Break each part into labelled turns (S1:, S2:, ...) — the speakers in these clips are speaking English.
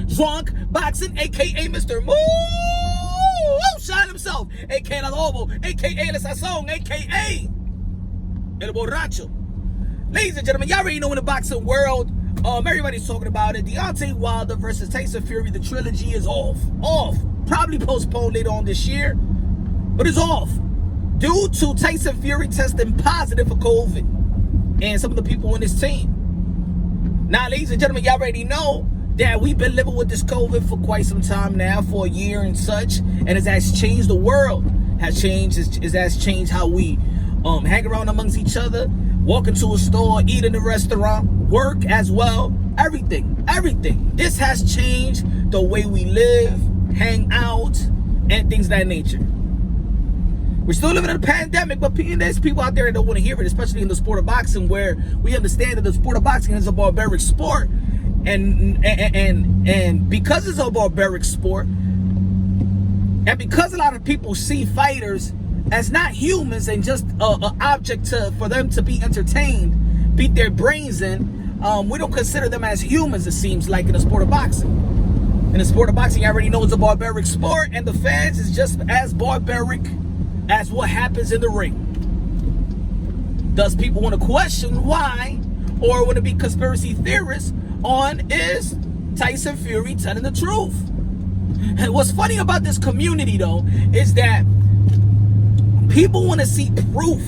S1: Drunk Boxing, a.k.a. Mr. Shine himself, a.k.a. El Lobo, a.k.a. El Sazón, a.k.a. El Borracho. Ladies and gentlemen, y'all already know in the boxing world, everybody's talking about it. Deontay Wilder versus Tyson Fury, the trilogy is off. Probably postponed later on this year, but it's off due to Tyson Fury testing positive for COVID and some of the people on his team. Now, ladies and gentlemen, y'all already know that we've been living with this COVID for quite some time now, for a year and such, and it has changed the world. It has changed how we hang around amongst each other, walk into a store, eat in a restaurant, work as well, everything. This has changed the way we live, hang out, and things of that nature. We're still living in a pandemic, but there's people out there that don't want to hear it, especially in the sport of boxing, where we understand that the sport of boxing is a barbaric sport, and because it's a barbaric sport, and because a lot of people see fighters as not humans and just an object for them to be entertained, beat their brains in, we don't consider them as humans, it seems like, in the sport of boxing. In the sport of boxing, you already know it's a barbaric sport, and the fans is just as barbaric as what happens in the ring. Does people want to question why, or want to be conspiracy theorists on is Tyson Fury telling the truth? And what's funny about this community, though, is that people want to see proof.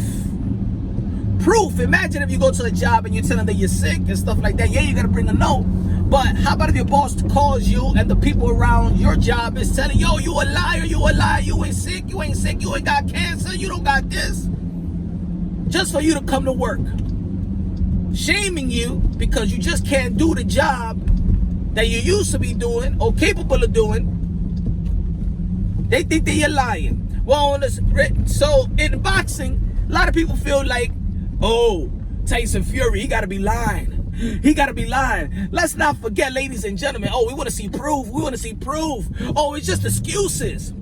S1: Imagine if you go to a job and you tell them that you're sick and stuff like that. Yeah, you got to bring a note. But how about if your boss calls you and the people around your job is telling you, yo, you a liar, you ain't sick, you ain't got cancer, you don't got this. Just for you to come to work. Shaming you because you just can't do the job that you used to be doing or capable of doing. They think that you're lying. Well, so in boxing, a lot of people feel like, oh, Tyson Fury, he got to be lying. Let's not forget, ladies and gentlemen, we want to see proof. Oh, it's just excuses.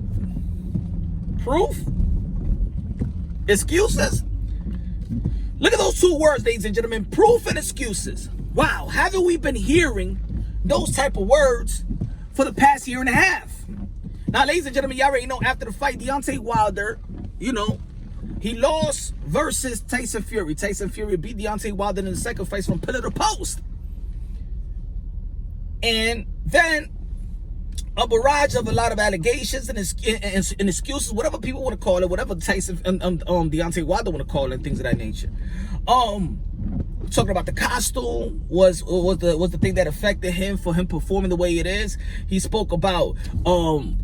S1: Proof? Excuses? Look at those two words, ladies and gentlemen, proof and excuses. Wow, haven't we been hearing those type of words for the past year and a half? Now, ladies and gentlemen, y'all already know after the fight, Deontay Wilder, he lost versus Tyson Fury. Tyson Fury beat Deontay Wilder in the second fight from pillar to post. And then a barrage of a lot of allegations and excuses, whatever people want to call it, whatever Deontay Wilder want to call it, things of that nature. Talking about the costume was the thing that affected him for him performing the way it is. He spoke about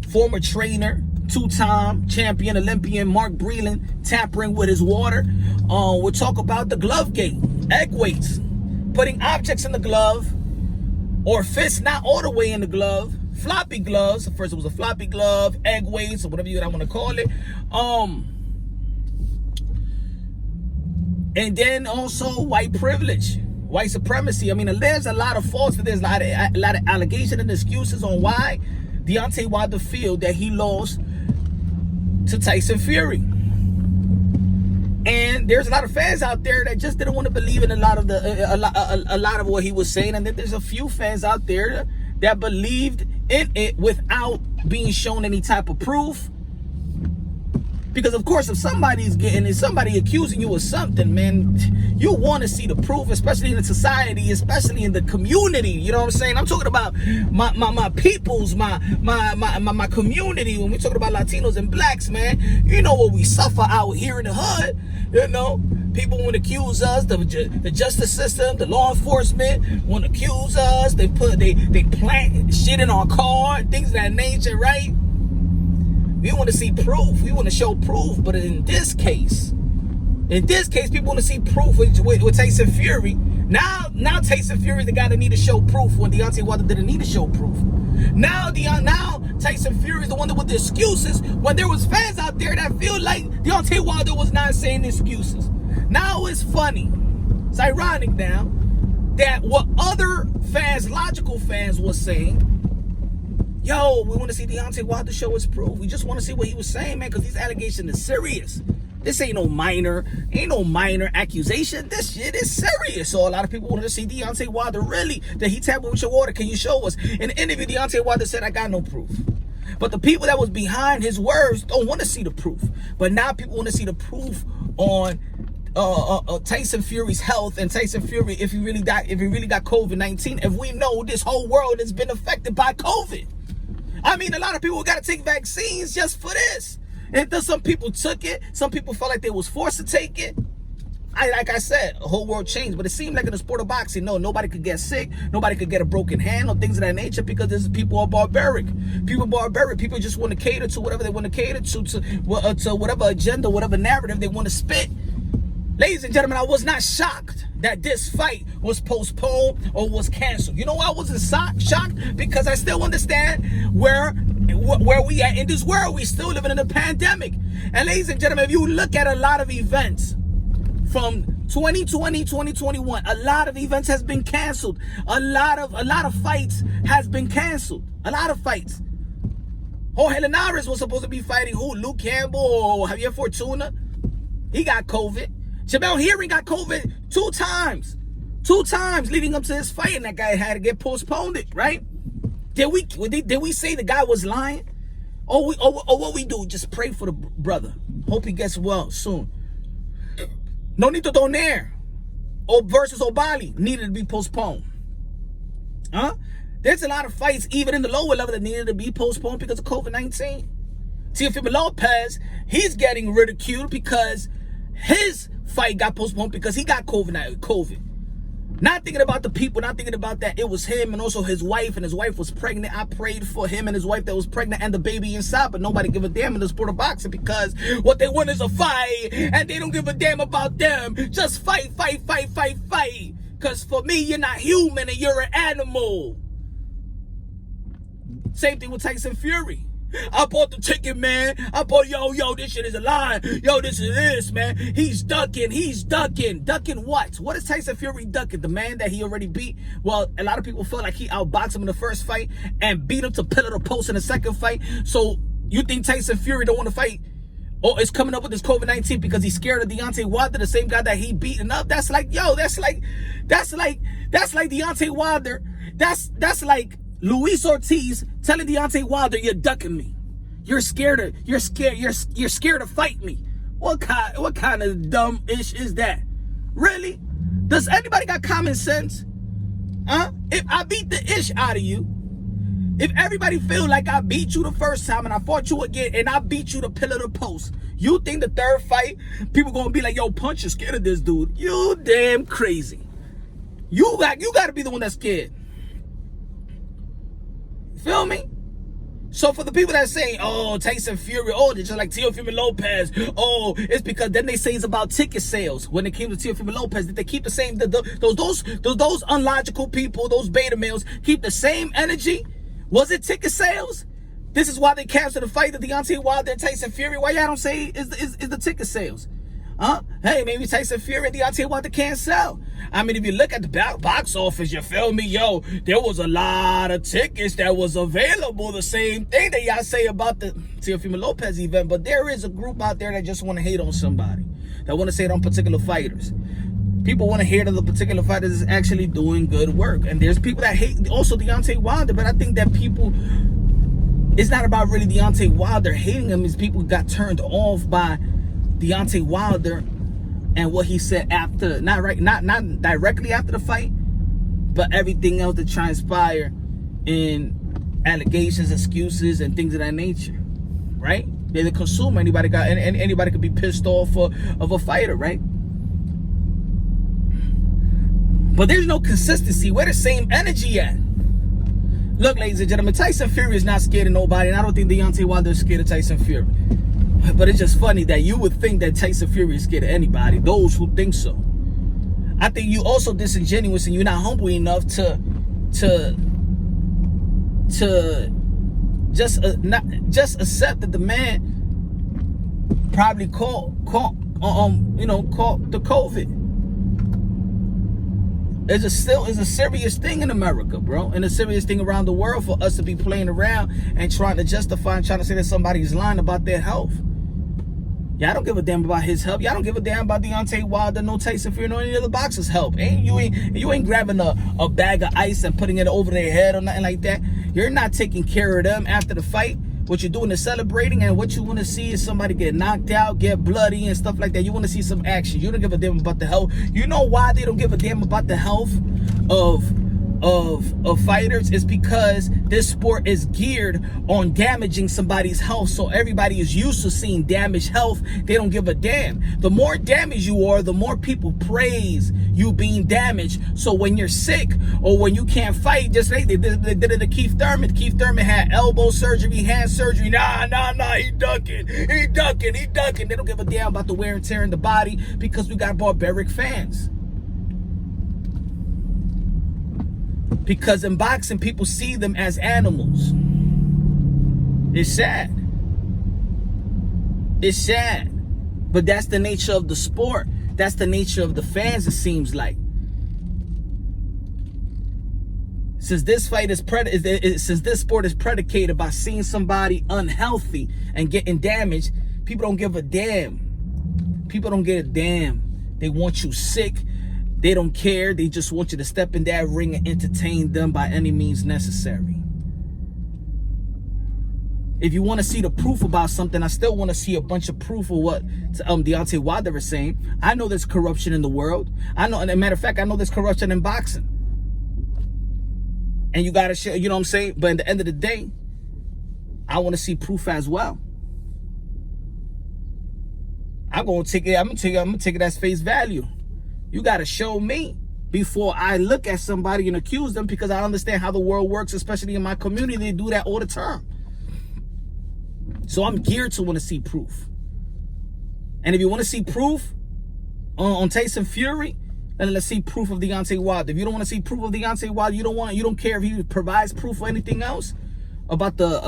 S1: former trainer, two-time champion, Olympian Mark Breland tampering with his water. We'll talk about the glove gate, egg weights, putting objects in the glove or fists not all the way in the glove, floppy gloves. First it was a floppy glove, egg weights, or whatever you want to call it. And then also white privilege, white supremacy. I mean, there's a lot of faults, there's a lot of allegations and excuses on why Deontay Wilder feel that he lost to Tyson Fury. And there's a lot of fans out there that just didn't want to believe in a lot of what he was saying. And then there's a few fans out there that believed in it without being shown any type of proof. Because, of course, if somebody's somebody accusing you of something, man, you want to see the proof, especially in the society, especially in the community. You know what I'm saying? I'm talking about my peoples, my community. When we talking about Latinos and blacks, man, you know what we suffer out here in the hood. People want to accuse us, the justice system, the law enforcement want to accuse us. They plant shit in our car, things of that nature, right? We want to see proof. We want to show proof. But in this case, people want to see proof with Tyson Fury. Now Tyson Fury is the guy that need to show proof when Deontay Wilder didn't need to show proof. Now Tyson Fury is the one with the excuses when there was fans out there that feel like Deontay Wilder was not saying excuses. Now it's funny. It's ironic now that what other fans, logical fans, was saying, yo, we want to see Deontay Wilder show his proof. We just want to see what he was saying, man, because these allegations are serious. This ain't no minor accusation. This shit is serious. So a lot of people wanted to see Deontay Wilder. Really? Did he tamper with your water? Can you show us? In the interview, Deontay Wilder said, I got no proof. But the people that was behind his words don't want to see the proof. But now people want to see the proof on Tyson Fury's health, and Tyson Fury, if he really got COVID-19, if we know this whole world has been affected by COVID. I mean, a lot of people got to take vaccines just for this. And some people took it. Some people felt like they was forced to take it. Like I said, the whole world changed. But it seemed like in the sport of boxing, no, nobody could get sick. Nobody could get a broken hand or things of that nature, because this people are barbaric. People just want to cater to whatever they want to cater to whatever agenda, whatever narrative they want to spit. Ladies and gentlemen, I was not shocked that this fight was postponed or was canceled. You know why I wasn't shocked? Because I still understand where we at in this world. We still living in a pandemic. And ladies and gentlemen, if you look at a lot of events from 2020, 2021, a lot of events has been canceled. A lot of fights has been canceled. A lot of fights. Jorge Linares was supposed to be fighting who? Luke Campbell or Javier Fortuna. He got COVID. Jamel Herring got COVID 2 times. 2 times leading up to this fight, and that guy had to get postponed, right? Did we say the guy was lying? Or what we do? Just pray for the brother. Hope he gets well soon. Nonito Donaire versus O'Malley needed to be postponed. There's a lot of fights, even in the lower level, that needed to be postponed because of COVID-19. Teofimo Lopez, he's getting ridiculed because his fight got postponed because he got COVID. Not thinking about the people, not thinking about that. It was him and also his wife, and his wife was pregnant. I prayed for him and his wife that was pregnant and the baby inside, but nobody give a damn in the sport of boxing because what they want is a fight, and they don't give a damn about them. Just fight. Because for me, you're not human and you're an animal. Same thing with Tyson Fury. I bought the ticket, man. I bought, yo, this shit is a lie. Yo, this is this, man. He's ducking. Ducking what? What is Tyson Fury ducking? The man that he already beat? Well, a lot of people felt like he outboxed him in the first fight and beat him to pillar the post in the second fight. So you think Tyson Fury don't want to fight? Or is coming up with this COVID-19 because he's scared of Deontay Wilder, the same guy that he beaten up? That's like Deontay Wilder. That's like Luis Ortiz telling Deontay Wilder, you're ducking me. You're scared to fight me. What kind of dumb ish is that? Really? Does anybody got common sense? If I beat the ish out of you, if everybody feel like I beat you the first time and I fought you again and I beat you to pillar the post, you think the third fight, people gonna be like, yo, Punch is scared of this dude? You damn crazy. You got to be the one that's scared. Feel me? So for the people that say, oh, Tyson Fury, oh, they're just like Teofimo Lopez, oh, it's because then they say it's about ticket sales. When it came to Teofimo Lopez, did they keep the same, those unlogical people, those beta males, keep the same energy? Was it ticket sales? This is why they canceled the fight of Deontay Wilder and Tyson Fury. Why y'all don't say is the ticket sales? Hey, maybe Tyson Fury and Deontay Wilder can't sell. I mean, if you look at the box office, you feel me? Yo, there was a lot of tickets that was available. The same thing that y'all say about the Teofimo Lopez event. But there is a group out there that just want to hate on somebody. That want to say it on particular fighters. People want to hear that the particular fighter is actually doing good work. And there's people that hate also Deontay Wilder. But I think that people, it's not about really Deontay Wilder hating him. It's people got turned off by Deontay Wilder and what he said after, not directly after the fight, but everything else that transpired in allegations, excuses, and things of that nature, right? They're the consumer. Anybody could be pissed off of a fighter, right? But there's no consistency. Where the same energy at? Look, ladies and gentlemen, Tyson Fury is not scared of nobody, and I don't think Deontay Wilder is scared of Tyson Fury. But it's just funny that you would think that Tyson Fury is scared of anybody, those who think so. I think you also disingenuous and you're not humble enough to just accept that the man probably caught the COVID. It's a serious thing in America, bro, and a serious thing around the world for us to be playing around and trying to justify and trying to say that somebody's lying about their health. Y'all don't give a damn about his help. Y'all don't give a damn about Deontay Wilder, no Tyson Fury, no any other boxers' help. You ain't grabbing a bag of ice and putting it over their head or nothing like that. You're not taking care of them after the fight. What you're doing is celebrating, and what you want to see is somebody get knocked out, get bloody and stuff like that. You want to see some action. You don't give a damn about the health. You know why they don't give a damn about the health of fighters? Is because this sport is geared on damaging somebody's health. So everybody is used to seeing damaged health. They don't give a damn. The more damaged you are, the more people praise you being damaged. So when you're sick or when you can't fight, just like they did it to Keith Thurman. Keith Thurman had elbow surgery, hand surgery. Nah, he ducking. They don't give a damn about the wear and tear in the body because we got barbaric fans. Because in boxing, people see them as animals. It's sad. It's sad. But that's the nature of the sport. That's the nature of the fans, it seems like. Since this fight is since this sport is predicated by seeing somebody unhealthy and getting damaged, people don't give a damn. People don't give a damn. They want you sick. They don't care. They just want you to step in that ring and entertain them by any means necessary. If you want to see the proof about something, I still want to see a bunch of proof of what Deontay Wilder is saying. I know there's corruption in the world. I know, and as a matter of fact, I know there's corruption in boxing. And you got to share, you know what I'm saying? But at the end of the day, I want to see proof as well. I'm gonna take it as face value. You got to show me before I look at somebody and accuse them, because I understand how the world works, especially in my community. They do that all the time. So I'm geared to want to see proof. And if you want to see proof on Tyson Fury, then let's see proof of Deontay Wilder. If you don't want to see proof of Deontay Wilder, you don't care if he provides proof or anything else about the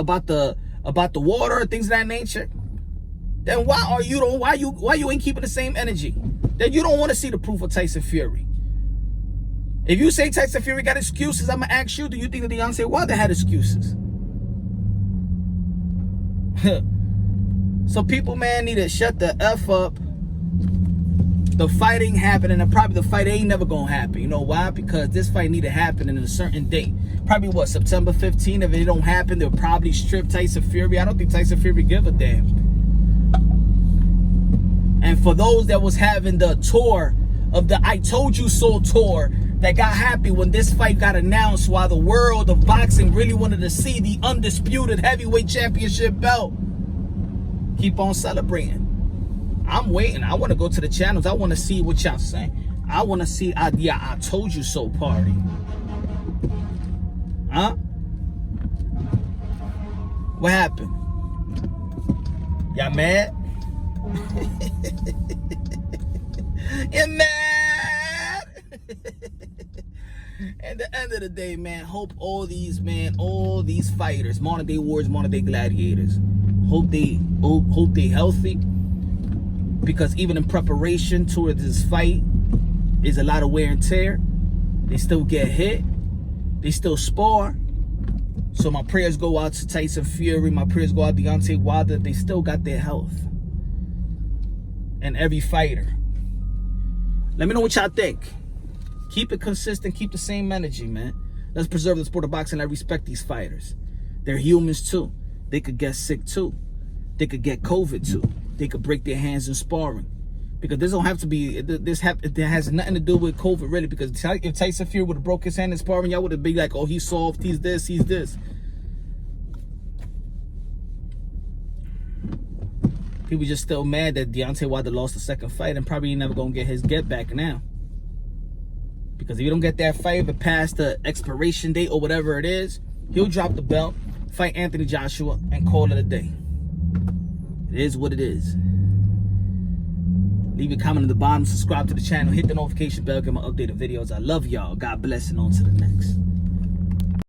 S1: water or things of that nature, then why you ain't keeping the same energy? Then you don't want to see the proof of Tyson Fury. If you say Tyson Fury got excuses, I'm going to ask you, do you think that Deontay Wilder had excuses? So people, man, need to shut the F up. The fight ain't happening, and probably the fight ain't never going to happen. You know why? Because this fight need to happen in a certain date. Probably, what, September 15th? If it don't happen, they'll probably strip Tyson Fury. I don't think Tyson Fury give a damn. And for those that was having the tour of the I Told You So tour, that got happy when this fight got announced, while the world of boxing really wanted to see the undisputed heavyweight championship belt, keep on celebrating. I'm waiting. I want to go to the channels. I want to see what y'all saying. I want to see I Told You So party. Huh? What happened? Y'all mad? You're mad. At the end of the day, man, hope all these fighters, modern day warriors, modern day gladiators, hope they healthy, because even in preparation towards this fight is a lot of wear and tear. They still get hit, they still spar. So my prayers go out to Tyson Fury, my prayers go out to Deontay Wilder. They still got their health. And every fighter. Let me know what y'all think. Keep it consistent. Keep the same energy, man. Let's preserve the sport of boxing. I respect these fighters. They're humans too. They could get sick too. They could get COVID too. They could break their hands in sparring. Because this don't have to be, it has nothing to do with COVID really. Because if Tyson Fury would have broke his hand in sparring, y'all would have been like, oh, he's soft, he's this, he's this. People just still mad that Deontay Wilder lost the second fight and probably never gonna get his get back now. Because if you don't get that fight, if it passed the expiration date or whatever it is, he'll drop the belt, fight Anthony Joshua, and call it a day. It is what it is. Leave a comment in the bottom, subscribe to the channel, hit the notification bell, get my updated videos. I love y'all. God bless, and on to the next.